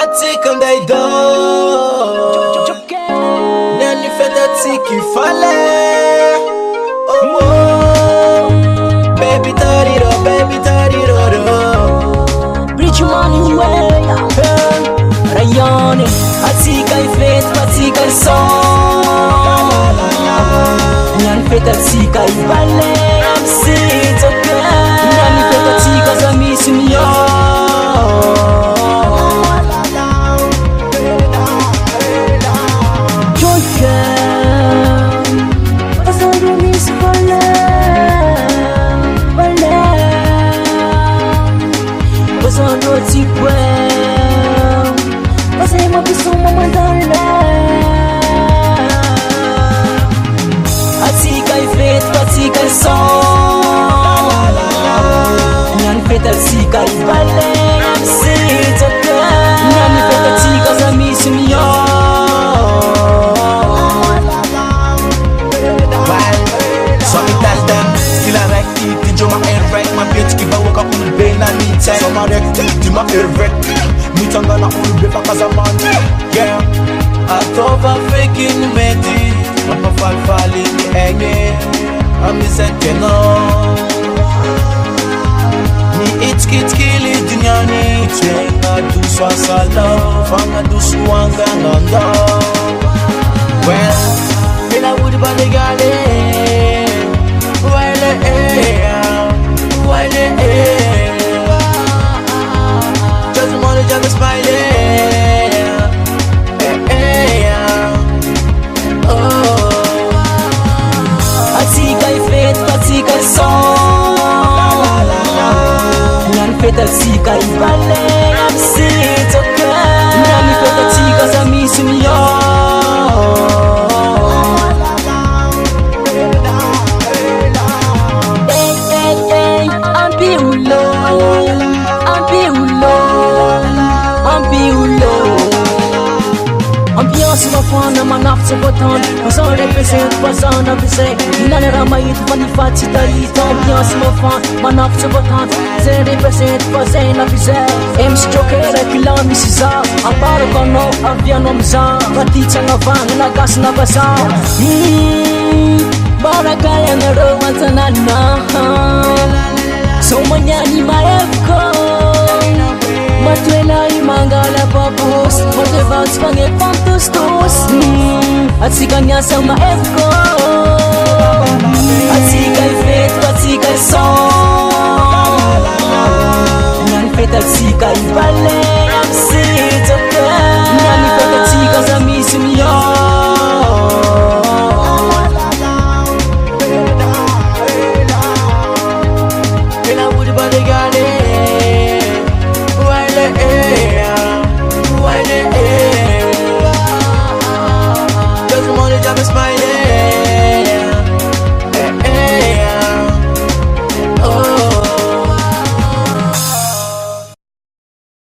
atsika ndaido nani fetatsika ifale baby tariro Bridge money way Rayone atsika ifet atsika son nani fetatsika ifale MC toke nani fetatsika zamisuniyo Atsika ifale MC toke nani fetatsika zamisuniyo So me tell them, still I wreck it, did you my air wreck, my bitch give a walk up on the brain and me time. So my wreck, did my air wreck, me tongue on the river cause I'm on, yeah. I thought of faking meti, I'm a fall in the egg, I'm the second ni it's kili dunyani, twenga du swasala, fanga du swanga nanda. Well, in a wood by the garden. Just the money, just the smiling. Atsika ifet, atsika son nani fetatsika ifale MC toke nani fetatsika zamisuniyo Ambiance mafana manafso botan Pasan represent, pasan avise Nane ramayit manifat sitarit Ambiance mafana manafso botan Zen represent, pasan avise MC Joker kila misiza Amparo kono aviano mza Batitsa ngavang nagas na basa Barakaya na romantanana So manyani maefko Matwela imangala papus Motivans pange pantustus Atsika nyasa maefko Atsika ifet atsika son Nani fet atsika ifale